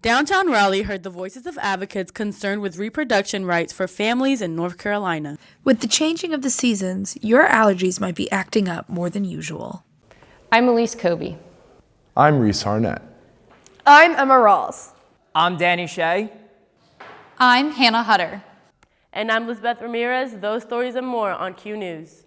Downtown Raleigh heard the voices of advocates concerned with reproduction rights for families in North Carolina. With the changing of the seasons, your allergies might be acting up more than usual. I'm Elise Kobe. I'm Reese Harnett. I'm Emma Rawls. I'm Danny Shea. I'm Hannah Hutter. And I'm Lisbeth Ramirez. Those stories and more on Q News.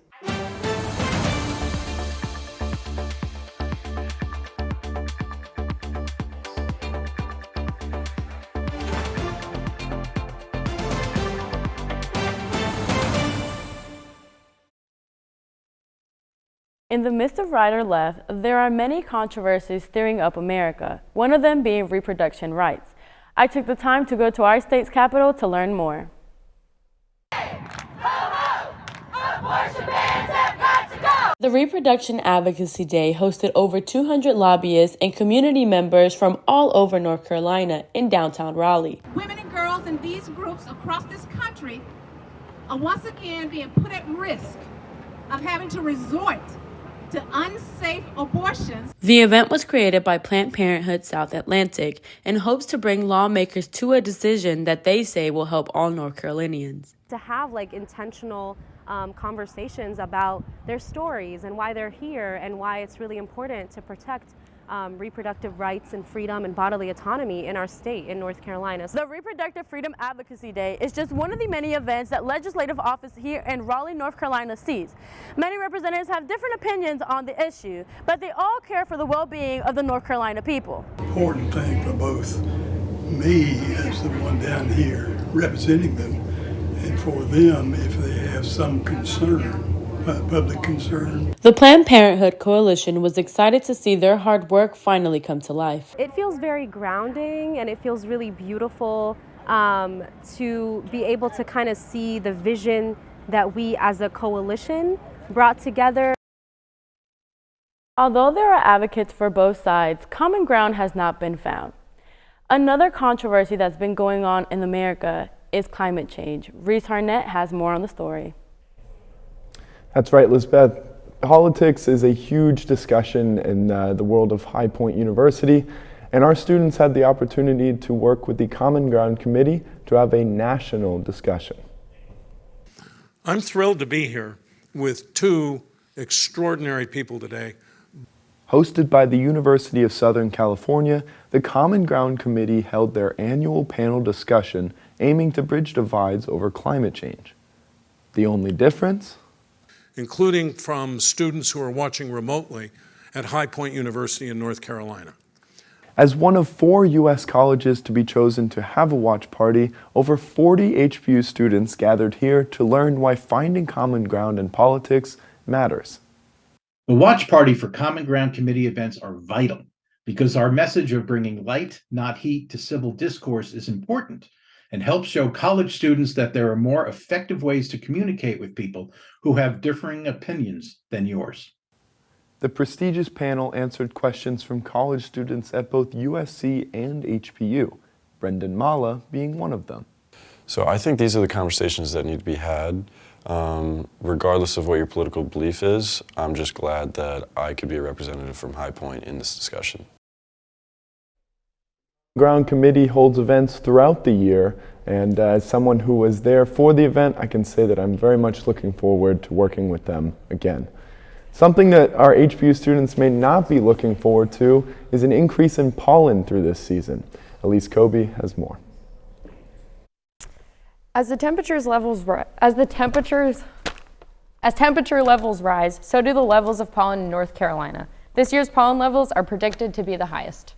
In the midst of right or left, there are many controversies stirring up America, one of them being reproduction rights. I took the time to go to our state's capital to learn more. The Reproduction Advocacy Day hosted over 200 lobbyists and community members from all over North Carolina in downtown Raleigh. Women and girls in these groups across this country are once again being put at risk of having to resort to unsafe abortions. The event was created by Planned Parenthood South Atlantic and hopes to bring lawmakers to a decision that they say will help all North Carolinians. To have intentional conversations about their stories and why they're here and why it's really important to protect reproductive rights and freedom and bodily autonomy in our state, in North Carolina. The Reproductive Freedom Advocacy Day is just one of the many events that legislative office here in Raleigh, North Carolina sees. Many representatives have different opinions on the issue, but they all care for the well-being of the North Carolina people. Important thing for both me as the one down here representing them, and for them if they have some concern, public concern. The Planned Parenthood Coalition was excited to see their hard work finally come to life. It feels very grounding and it feels really beautiful to be able to kind of see the vision that we as a coalition brought together. Although there are advocates for both sides, common ground has not been found. Another controversy that's been going on in America is climate change. Reese Harnett has more on the story. That's right, Lisbeth. Politics is a huge discussion in the world of High Point University, and our students had the opportunity to work with the Common Ground Committee to have a national discussion. I'm thrilled to be here with two extraordinary people today. Hosted by the University of Southern California, the Common Ground Committee held their annual panel discussion aiming to bridge divides over climate change. The only difference? Including from students who are watching remotely at High Point University in North Carolina. As one of 4 U.S. colleges to be chosen to have a watch party, over 40 HBU students gathered here to learn why finding common ground in politics matters. The watch party for Common Ground Committee events are vital because our message of bringing light, not heat, to civil discourse is important and helps show college students that there are more effective ways to communicate with people who have differing opinions than yours. The prestigious panel answered questions from college students at both USC and HBU, Brendan Mala being one of them. So I think these are the conversations that need to be had. Regardless of what your political belief is, I'm just glad that I could be a representative from High Point in this discussion. Ground Committee holds events throughout the year, and as someone who was there for the event, I can say that I'm very much looking forward to working with them again. Something that our HBU students may not be looking forward to is an increase in pollen through this season. Elise Kobe has more. As temperature levels rise, so do the levels of pollen in North Carolina. This year's pollen levels are predicted to be the highest.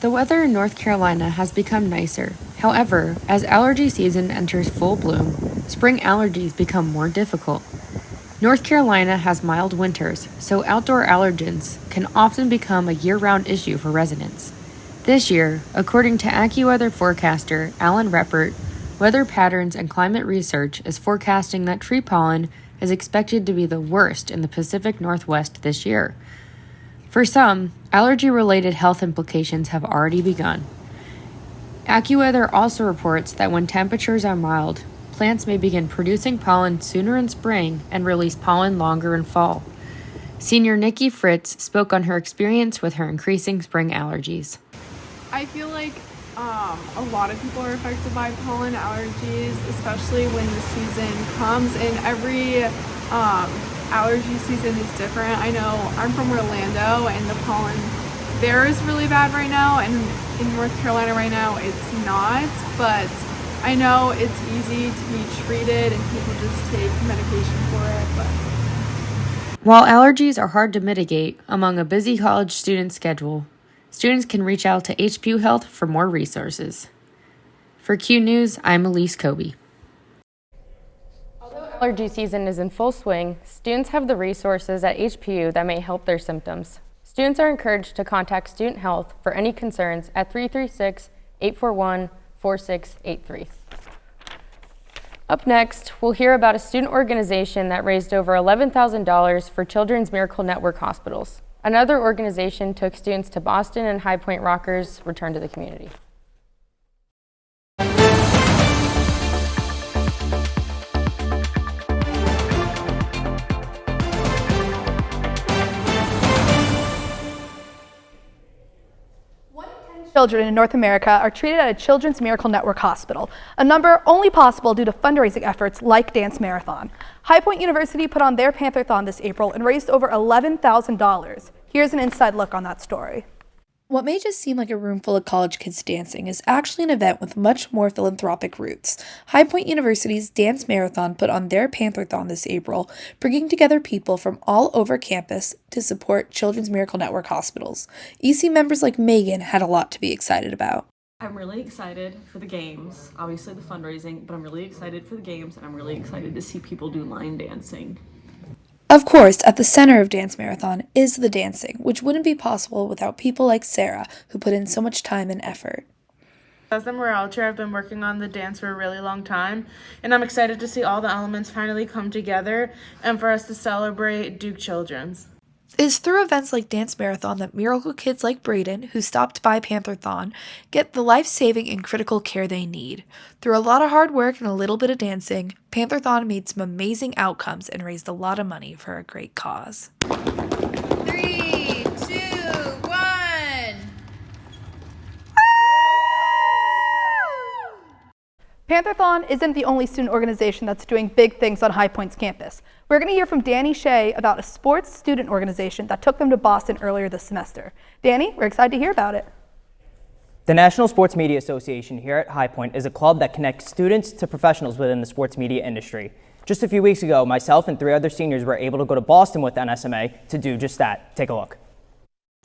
The weather in North Carolina has become nicer. However, as allergy season enters full bloom, spring allergies become more difficult. North Carolina has mild winters, so outdoor allergens can often become a year-round issue for residents. This year, according to AccuWeather forecaster Alan Reppert, Weather Patterns and Climate Research is forecasting that tree pollen is expected to be the worst in the Pacific Northwest this year. For some, allergy-related health implications have already begun. AccuWeather also reports that when temperatures are mild, plants may begin producing pollen sooner in spring and release pollen longer in fall. Senior Nikki Fritz spoke on her experience with her increasing spring allergies. I feel like a lot of people are affected by pollen allergies, especially when the season comes, and every allergy season is different. I know I'm from Orlando, and the pollen there is really bad right now, and in North Carolina right now it's not, but I know it's easy to be treated and people just take medication for it. But while allergies are hard to mitigate among a busy college student schedule, students can reach out to HPU Health for more resources. For Q News, I'm Elise Kobe. Although allergy season is in full swing, students have the resources at HPU that may help their symptoms. Students are encouraged to contact Student Health for any concerns at 336-841-4683. Up next, we'll hear about a student organization that raised over $11,000 for Children's Miracle Network hospitals. Another organization took students to Boston, and High Point Rockers returned to the community. Children in North America are treated at a Children's Miracle Network hospital, a number only possible due to fundraising efforts like Dance Marathon. High Point University put on their Panther-thon this April and raised over $11,000. Here's an inside look on that story. What may just seem like a room full of college kids dancing is actually an event with much more philanthropic roots. High Point University's Dance Marathon put on their Panther-thon this April, bringing together people from all over campus to support Children's Miracle Network hospitals. EC members like Megan had a lot to be excited about. I'm really excited for the games, obviously the fundraising, but I'm really excited for the games, and I'm really excited to see people do line dancing. Of course, at the center of Dance Marathon is the dancing, which wouldn't be possible without people like Sarah, who put in so much time and effort. As the morale chair, I've been working on the dance for a really long time, and I'm excited to see all the elements finally come together and for us to celebrate Duke Children's. It is through events like Dance Marathon that miracle kids like Brayden, who stopped by Panther-thon, get the life-saving and critical care they need. Through a lot of hard work and a little bit of dancing, Panther-thon made some amazing outcomes and raised a lot of money for a great cause. 3, 2, 1. Panther-thon isn't the only student organization that's doing big things on High Point's campus. We're going to hear from Danny Shea about a sports student organization that took them to Boston earlier this semester. Danny, we're excited to hear about it. The National Sports Media Association here at High Point is a club that connects students to professionals within the sports media industry. Just a few weeks ago, myself and 3 other seniors were able to go to Boston with NSMA to do just that. Take a look.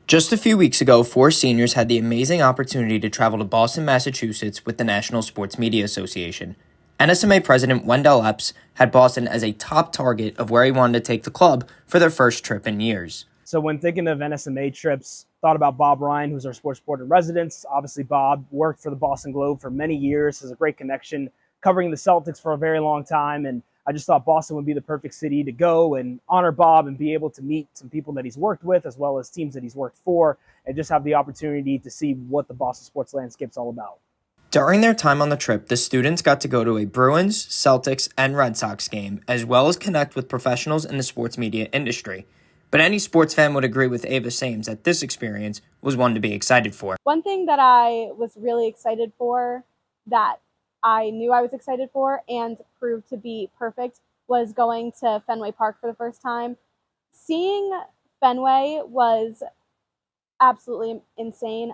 Just a few weeks ago, 4 seniors had the amazing opportunity to travel to Boston, Massachusetts with the National Sports Media Association. NSMA President Wendell Epps had Boston as a top target of where he wanted to take the club for their first trip in years. So when thinking of NSMA trips, thought about Bob Ryan, who's our sports board in residence. Obviously, Bob worked for the Boston Globe for many years, has a great connection, covering the Celtics for a very long time, and I just thought Boston would be the perfect city to go and honor Bob and be able to meet some people that he's worked with as well as teams that he's worked for and just have the opportunity to see what the Boston sports landscape's all about. During their time on the trip, the students got to go to a Bruins, Celtics, and Red Sox game, as well as connect with professionals in the sports media industry. But any sports fan would agree with Ava Sames that this experience was one to be excited for. One thing that I was really excited for, that I knew I was excited for and proved to be perfect, was going to Fenway Park for the first time. Seeing Fenway was absolutely insane.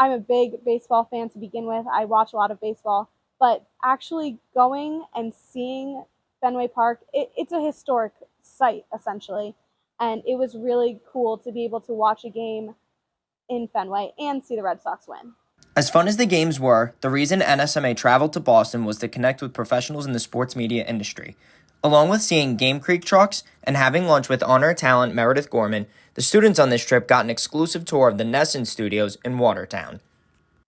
I'm a big baseball fan to begin with. I watch a lot of baseball, but actually going and seeing Fenway Park, it's a historic site essentially, and it was really cool to be able to watch a game in Fenway and see the Red Sox win. As fun as the games were, the reason NSMA traveled to Boston was to connect with professionals in the sports media industry. Along with seeing Game Creek trucks and having lunch with honor talent Meredith Gorman, the students on this trip got an exclusive tour of the Nesson studios in Watertown.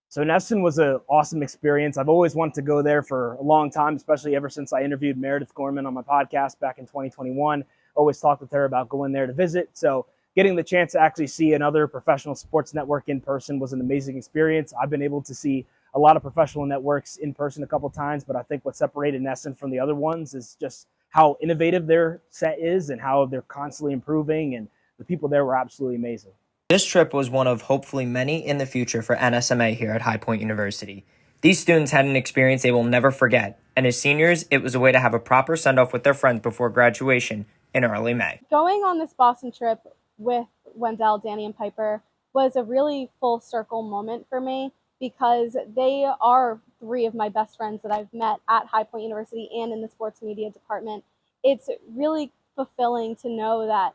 So Nesson was an awesome experience. I've always wanted to go there for a long time, especially ever since I interviewed Meredith Gorman on my podcast back in 2021. Always talked with her about going there to visit. So getting the chance to actually see another professional sports network in person was an amazing experience. I've been able to see a lot of professional networks in person a couple times, but I think what separated Nesson from the other ones is just how innovative their set is and how they're constantly improving, and the people there were absolutely amazing. This trip was one of hopefully many in the future for NSMA here at High Point University. These students had an experience they will never forget, and as seniors, it was a way to have a proper send-off with their friends before graduation in early May. Going on this Boston trip with Wendell, Danny, and Piper was a really full circle moment for me because they are three of my best friends that I've met at High Point University and in the sports media department. It's really fulfilling to know that,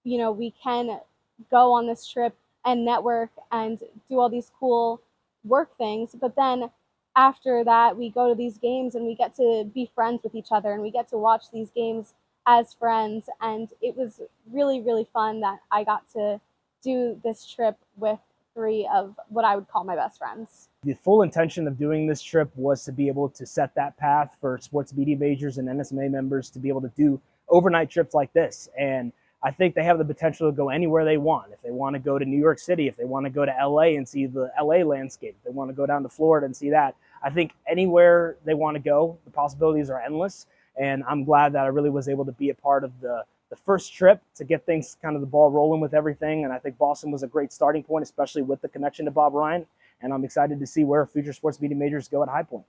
you know, we can go on this trip and network and do all these cool work things, but then after that we go to these games and we get to be friends with each other and we get to watch these games as friends, and it was really, really fun that I got to do this trip with three of what I would call my best friends. The full intention of doing this trip was to be able to set that path for sports media majors and NSMA members to be able to do overnight trips like this. And I think they have the potential to go anywhere they want. If they want to go to New York City, if they want to go to LA and see the LA landscape, if they want to go down to Florida and see that, I think anywhere they want to go, the possibilities are endless. And I'm glad that I really was able to be a part of the first trip to get things kind of the ball rolling with everything. And I think Boston was a great starting point, especially with the connection to Bob Ryan. And I'm excited to see where future sports media majors go at High Point.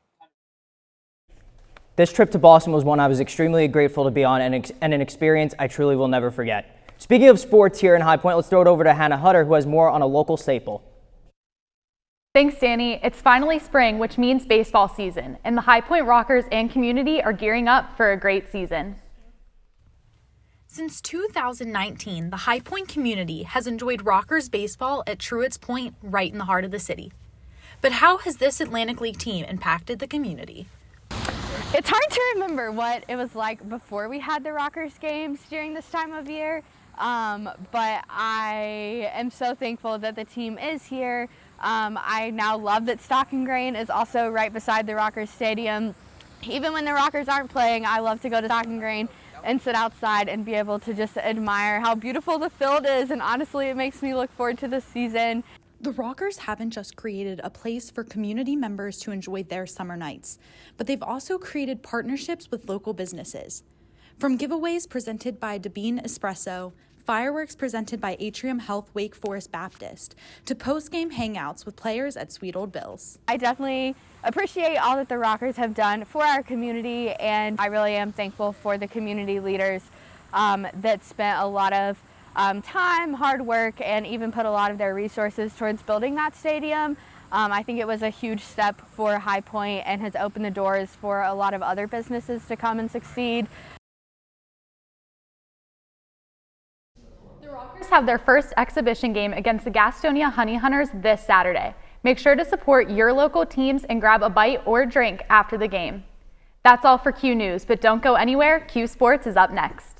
This trip to Boston was one I was extremely grateful to be on and an experience I truly will never forget. Speaking of sports here in High Point, let's throw it over to Hannah Hutter, who has more on a local staple. Thanks, Danny. It's finally spring, which means baseball season, and the High Point Rockers and community are gearing up for a great season. Since 2019, the High Point community has enjoyed Rockers baseball at Truett's Point, right in the heart of the city. But how has this Atlantic League team impacted the community? It's hard to remember what it was like before we had the Rockers games during this time of year, but I am so thankful that the team is here. I now love that Stock and Grain is also right beside the Rockers Stadium. Even when the Rockers aren't playing, I love to go to Stock and Grain and sit outside and be able to just admire how beautiful the field is, and honestly, it makes me look forward to the season. The Rockers haven't just created a place for community members to enjoy their summer nights, but they've also created partnerships with local businesses. From giveaways presented by Dabine Espresso, fireworks presented by Atrium Health Wake Forest Baptist, to post-game hangouts with players at Sweet Old Bill's. I definitely appreciate all that the Rockers have done for our community, and I really am thankful for the community leaders that spent a lot of time, hard work, and even put a lot of their resources towards building that stadium. I think it was a huge step for High Point and has opened the doors for a lot of other businesses to come and succeed. The Rockers have their first exhibition game against the Gastonia Honey Hunters this Saturday. Make sure to support your local teams and grab a bite or drink after the game. That's all for Q News, but don't go anywhere. Q Sports is up next.